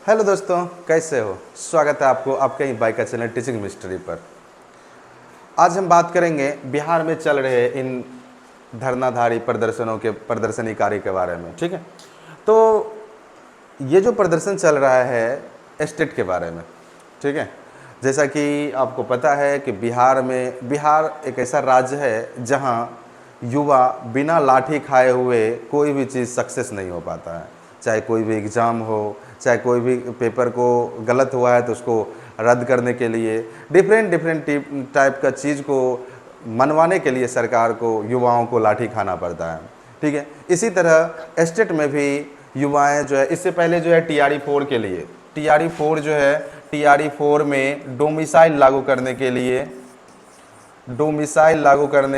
Hello दोस्तों, कैसे हो? स्वागत है आपको आपके ही बाइक का चैनल टीचिंग मिस्ट्री पर। आज हम बात करेंगे बिहार में चल रहे इन धरनाधारी प्रदर्शनी कार्य के बारे में। ठीक है, तो ये जो प्रदर्शन चल रहा है एस्टेट के बारे में। ठीक है, जैसा कि आपको पता है कि बिहार एक ऐसा राज्य है जहां युवा बिना लाठी खाए हुए कोई भी चीज़ सक्सेस नहीं हो पाता है। चाहे कोई भी एग्ज़ाम हो, चाहे कोई भी पेपर को गलत हुआ है तो उसको रद्द करने के लिए डिफरेंट टाइप का चीज़ को मनवाने के लिए सरकार को युवाओं को लाठी खाना पड़ता है। ठीक है, इसी तरह एस्टेट में भी युवाएं जो है, इससे पहले जो है TRE 4 के लिए TRE 4 जो है, TRE 4 में डोमिसाइल लागू करने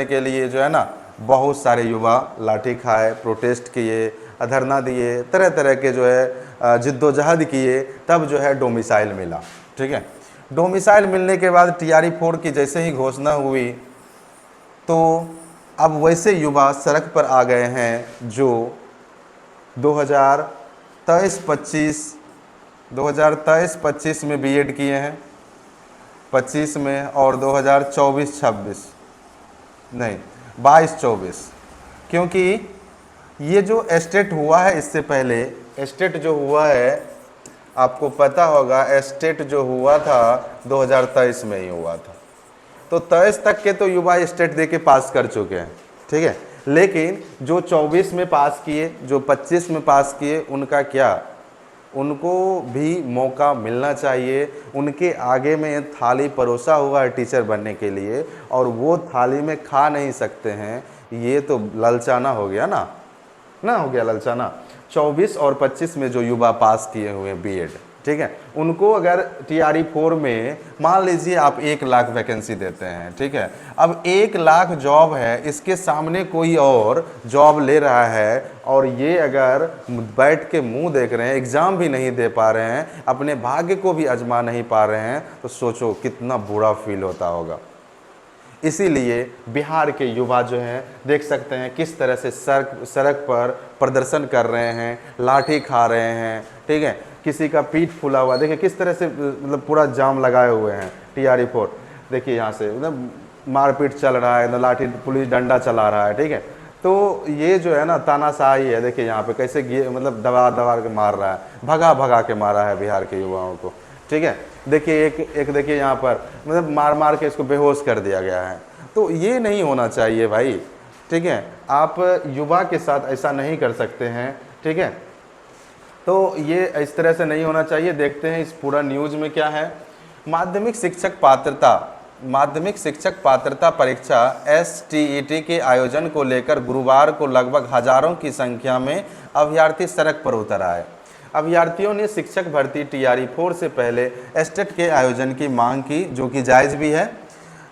के लिए जो है ना, बहुत सारे युवा लाठी खाए, प्रोटेस्ट किए, धरना दिए, तरह तरह के जो है जिद्दोजहद किए, तब जो है डोमिसाइल मिला। ठीक है, डोमिसाइल मिलने के बाद TRE 4 की जैसे ही घोषणा हुई तो अब वैसे युवा सड़क पर आ गए हैं जो 2023-25 में B.Ed किए हैं, 25 में, और 2024-26 नहीं 22-24, क्योंकि ये जो एस्टेट हुआ है, इससे पहले एस्टेट जो हुआ है, आपको पता होगा, एस्टेट जो हुआ था 2023 में ही हुआ था। तो 23 तक के तो युवा स्टेट दे के पास कर चुके हैं। ठीक है, लेकिन जो 24 में पास किए, जो 25 में पास किए, उनका क्या? उनको भी मौका मिलना चाहिए। उनके आगे में थाली परोसा हुआ है टीचर बनने के लिए, और वो थाली में खा नहीं सकते हैं। ये तो ललचाना हो गया ना हो गया ललचाना। 24 और 25 में जो युवा पास किए हुए हैं B.Ed, ठीक है, उनको अगर TRE 4 में मान लीजिए आप 1 लाख वैकेंसी देते हैं। ठीक है, अब 1 लाख जॉब है, इसके सामने कोई और जॉब ले रहा है, और ये अगर बैठ के मुंह देख रहे हैं, एग्ज़ाम भी नहीं दे पा रहे हैं, अपने भाग्य को भी आजमा नहीं पा रहे हैं, तो सोचो कितना बुरा फील होता होगा। इसीलिए बिहार के युवा जो हैं, देख सकते हैं किस तरह से सड़क पर प्रदर्शन कर रहे हैं, लाठी खा रहे हैं। ठीक है, किसी का पीठ फूला हुआ, देखिए किस तरह से मतलब पूरा जाम लगाए हुए हैं। TRE 4 देखिए, यहाँ से मतलब मारपीट चल रहा है, लाठी, पुलिस डंडा चला रहा है। ठीक है, तो ये जो है ना तानाशाही है। देखिए यहाँ पे कैसे मतलब दबा के मार रहा है, भगा के मारा है बिहार के युवाओं को। ठीक है, देखिए एक देखिए यहाँ पर मतलब मार के इसको बेहोश कर दिया गया है। तो ये नहीं होना चाहिए भाई। ठीक है, आप युवा के साथ ऐसा नहीं कर सकते हैं। ठीक है, तो ये इस तरह से नहीं होना चाहिए। देखते हैं इस पूरा न्यूज़ में क्या है। माध्यमिक शिक्षक पात्रता परीक्षा STET के आयोजन को लेकर गुरुवार को लगभग हजारों की संख्या में अभ्यर्थी सड़क पर उतर आए। अभ्यर्थियों ने शिक्षक भर्ती TRE 4 से पहले एस्टेट के आयोजन की मांग की, जो कि जायज़ भी है।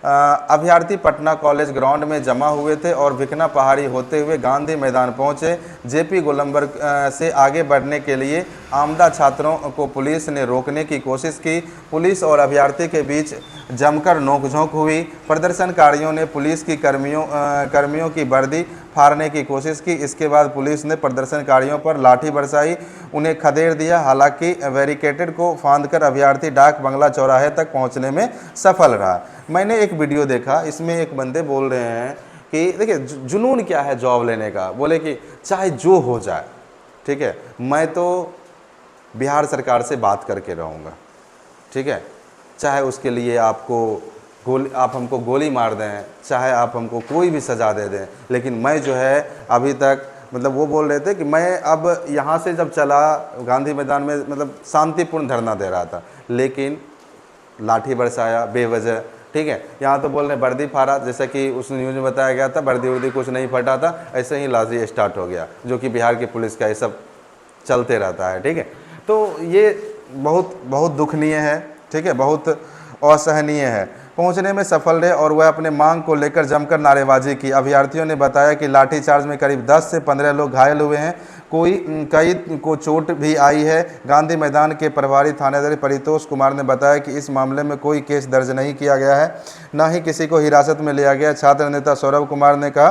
अभ्यर्थी पटना कॉलेज ग्राउंड में जमा हुए थे और भिकना पहाड़ी होते हुए गांधी मैदान पहुंचे। JP गोलंबर से आगे बढ़ने के लिए आमदा छात्रों को पुलिस ने रोकने की कोशिश की। पुलिस और अभ्यर्थी के बीच जमकर नोकझोंक हुई। प्रदर्शनकारियों ने पुलिस की कर्मियों की वर्दी फाड़ने की कोशिश की। इसके बाद पुलिस ने प्रदर्शनकारियों पर लाठी बरसाई, उन्हें खदेड़ दिया। हालांकि बैरिकेड को फांदकर अभ्यर्थी डाक बंगला चौराहे तक पहुंचने में सफल रहा। मैंने एक वीडियो देखा, इसमें एक बंदे बोल रहे हैं कि देखिए जुनून क्या है जॉब लेने का। बोले कि चाहे जो हो जाए, ठीक है, मैं तो बिहार सरकार से बात करके रहूँगा। ठीक है, चाहे उसके लिए आप हमको गोली मार दें, चाहे आप हमको कोई भी सज़ा दे दें, लेकिन मैं जो है अभी तक, मतलब वो बोल रहे थे कि मैं अब यहाँ से जब चला गांधी मैदान में, मतलब शांतिपूर्ण धरना दे रहा था, लेकिन लाठी बरसाया बेवजह। ठीक है, यहाँ तो बोल रहे वर्दी फाड़ा, जैसा कि उस न्यूज़ में बताया गया था, वर्दी कुछ नहीं फटा था, ऐसे ही लाठी स्टार्ट हो गया, जो कि बिहार की पुलिस का ये सब चलते रहता है। ठीक है, तो ये बहुत दुखनीय है। ठीक है, बहुत असहनीय है। पहुंचने में सफल रहे और वह अपने मांग को लेकर जमकर नारेबाजी की। अभ्यर्थियों ने बताया कि लाठीचार्ज में करीब 10 से 15 लोग घायल हुए हैं, कई को चोट भी आई है। गांधी मैदान के प्रभारी थानेदार परितोष कुमार ने बताया कि इस मामले में कोई केस दर्ज नहीं किया गया है, न ही किसी को हिरासत में लिया गया। छात्र नेता सौरभ कुमार ने कहा,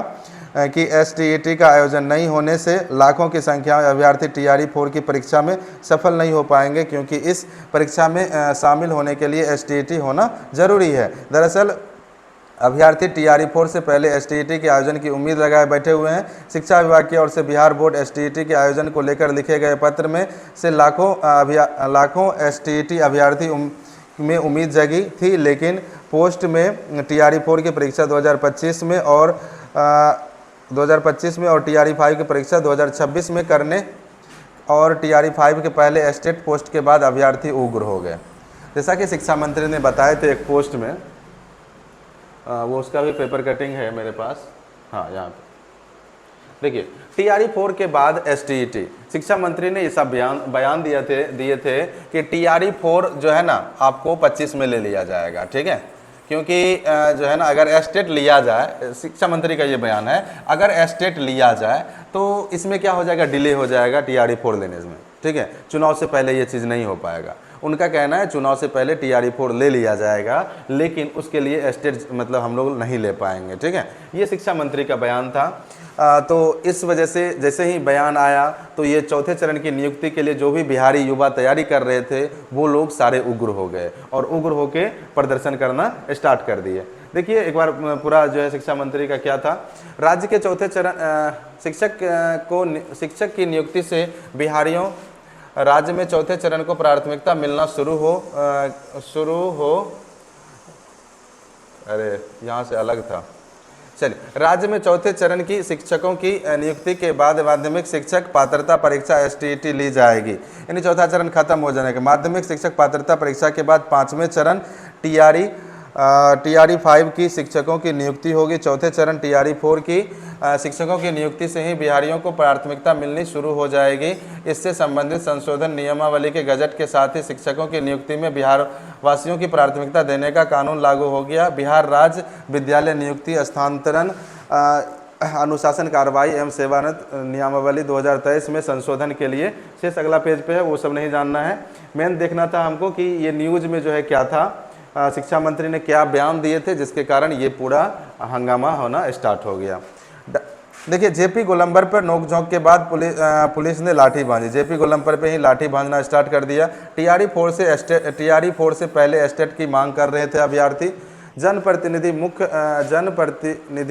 कि STET का आयोजन नहीं होने से लाखों की संख्या में अभ्यर्थी TRE-4 की परीक्षा में सफल नहीं हो पाएंगे, क्योंकि इस परीक्षा में शामिल होने के लिए STET होना जरूरी है। दरअसल अभ्यर्थी TRE-4 से पहले STET के आयोजन की उम्मीद लगाए बैठे हुए हैं। शिक्षा विभाग की ओर से बिहार बोर्ड STET के आयोजन को लेकर लिखे गए पत्र में से लाखों STET अभ्यर्थी में उम्मीद जगी थी, लेकिन पोस्ट में TRE-4 की परीक्षा 2025 में और 2025 में और TRE-5 की परीक्षा 2026 में करने और TRE-5 के पहले स्टेट पोस्ट के बाद अभ्यर्थी उग्र हो गए। जैसा कि शिक्षा मंत्री ने बताए थे एक पोस्ट में, वो उसका भी पेपर कटिंग है मेरे पास, हाँ यहाँ पे देखिए, TRE-4 के बाद STET, शिक्षा मंत्री ने ये सब बयान दिए थे कि TRE-4 जो है ना आपको 25 में ले लिया जाएगा, ठीक है, क्योंकि जो है ना अगर स्टेट लिया जाए, शिक्षा मंत्री का ये बयान है, अगर स्टेट लिया जाए तो इसमें क्या हो जाएगा, डिले हो जाएगा TRE-4 लेने में, ठीक है, चुनाव से पहले ये चीज़ नहीं हो पाएगा। उनका कहना है चुनाव से पहले TRE-4 ले लिया जाएगा, लेकिन उसके लिए स्टेट मतलब हम लोग नहीं ले पाएंगे, ठीक है, ये शिक्षा मंत्री का बयान था। तो इस वजह से जैसे ही बयान आया तो ये चौथे चरण की नियुक्ति के लिए जो भी बिहारी युवा तैयारी कर रहे थे वो लोग सारे उग्र हो गए और उग्र होके प्रदर्शन करना स्टार्ट कर दिए। देखिए एक बार पूरा जो है शिक्षा मंत्री का क्या था। राज्य के चौथे चरण शिक्षक की नियुक्ति से बिहारियों राज्य में चौथे चरण को प्राथमिकता मिलना शुरू हो अरे यहाँ से अलग था, चलिए। राज्य में चौथे चरण की शिक्षकों की नियुक्ति के बाद माध्यमिक शिक्षक पात्रता परीक्षा STET ली जाएगी, यानी चौथा चरण खत्म हो जाने के माध्यमिक शिक्षक पात्रता परीक्षा के बाद पांचवें चरण TRE-5 की शिक्षकों की नियुक्ति होगी। चौथे चरण TRE-4 की शिक्षकों की नियुक्ति से ही बिहारियों को प्राथमिकता मिलनी शुरू हो जाएगी। इससे संबंधित संशोधन नियमावली के गजट के साथ ही शिक्षकों की नियुक्ति में बिहार वासियों की प्राथमिकता देने का कानून लागू हो गया। बिहार राज्य विद्यालय नियुक्ति स्थानांतरण अनुशासन कार्रवाई एवं सेवारत नियमावली 2023 में संशोधन के लिए शेष अगला पेज पे है, वो सब नहीं जानना है। मेन देखना था हमको कि ये न्यूज़ में जो है क्या था, शिक्षा मंत्री ने क्या बयान दिए थे जिसके कारण ये पूरा हंगामा होना स्टार्ट हो गया। देखिए JP गोलंबर पर नोकझोंक के बाद पुलिस ने लाठी भांजी, JP गोलंबर पे ही लाठी भांजना स्टार्ट कर दिया। TRE-4 से पहले स्टेट की मांग कर रहे थे अभ्यर्थी। जनप्रतिनिधि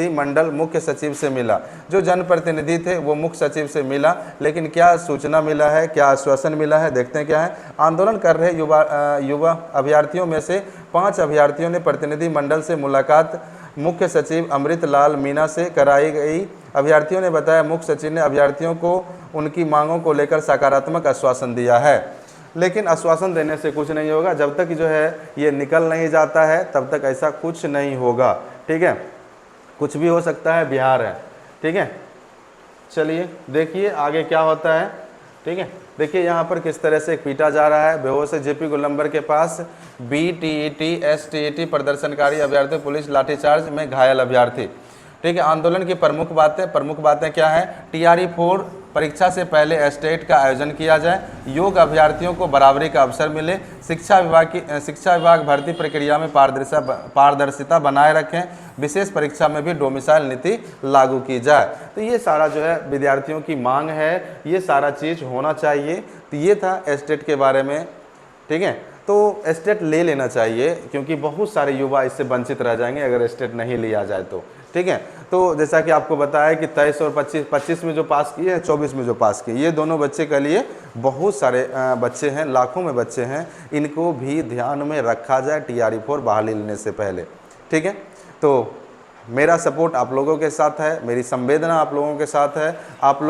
मंडल मुख्य सचिव से मिला, जो जनप्रतिनिधि थे वो मुख्य सचिव से मिला, लेकिन क्या सूचना मिला है, क्या आश्वासन मिला है, देखते हैं क्या है। आंदोलन कर रहे युवा अभ्यर्थियों में से 5 अभ्यर्थियों ने प्रतिनिधि मंडल से मुलाकात मुख्य सचिव अमृत लाल मीणा से कराई गई। अभ्यर्थियों ने बताया मुख्य सचिव ने अभ्यर्थियों को उनकी मांगों को लेकर सकारात्मक आश्वासन दिया है, लेकिन आश्वासन देने से कुछ नहीं होगा। जब तक जो है ये निकल नहीं जाता है तब तक ऐसा कुछ नहीं होगा, ठीक है, कुछ भी हो सकता है, बिहार है, ठीक है। चलिए देखिए आगे क्या होता है, ठीक है। देखिए यहाँ पर किस तरह से पीटा जा रहा है। बेहोश JP गोलंबर के पास BTET STET प्रदर्शनकारी अभ्यर्थी पुलिस लाठीचार्ज में घायल अभ्यर्थी, ठीक है। आंदोलन की प्रमुख बातें क्या है। TRE-4 परीक्षा से पहले स्टेट का आयोजन किया जाए, योग्य अभ्यर्थियों को बराबरी का अवसर मिले, शिक्षा विभाग भर्ती प्रक्रिया में पारदर्शिता बनाए रखें, विशेष परीक्षा में भी डोमिसाइल नीति लागू की जाए। तो ये सारा जो है विद्यार्थियों की मांग है, ये सारा चीज़ होना चाहिए। तो ये था स्टेट के बारे में, ठीक है। तो स्टेट ले लेना चाहिए क्योंकि बहुत सारे युवा इससे वंचित रह जाएंगे अगर स्टेट नहीं लिया जाए तो, ठीक है। तो जैसा कि आपको बताया कि 23 और 25 में जो पास किए हैं, 24 में जो पास किए, ये दोनों बच्चे के लिए बहुत सारे बच्चे हैं, लाखों में बच्चे हैं, इनको भी ध्यान में रखा जाए TRE-4 बहाली लेने से पहले, ठीक है। तो मेरा सपोर्ट आप लोगों के साथ है, मेरी संवेदना आप लोगों के साथ है। आप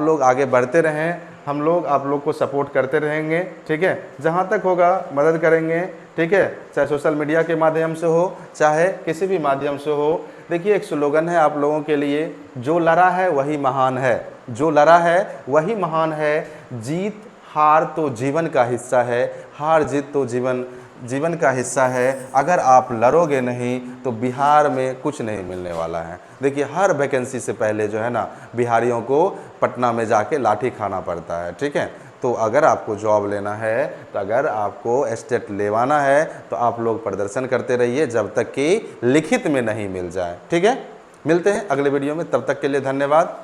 लोग आगे बढ़ते रहें, हम लोग आप लोग को सपोर्ट करते रहेंगे, ठीक है। जहाँ तक होगा मदद करेंगे, ठीक है, चाहे सोशल मीडिया के माध्यम से हो, चाहे किसी भी माध्यम से हो। देखिए एक स्लोगन है आप लोगों के लिए, जो लड़ा है वही महान है, जो लड़ा है वही महान है। जीत हार तो जीवन का हिस्सा है, हार जीत तो जीवन का हिस्सा है। अगर आप लड़ोगे नहीं तो बिहार में कुछ नहीं मिलने वाला है। देखिए हर वैकेंसी से पहले जो है ना बिहारियों को पटना में जाके लाठी खाना पड़ता है, ठीक है। तो अगर आपको जॉब लेना है, तो अगर आपको स्टेट लेवाना है तो आप लोग प्रदर्शन करते रहिए जब तक कि लिखित में नहीं मिल जाए, ठीक है। मिलते हैं अगले वीडियो में, तब तक के लिए धन्यवाद।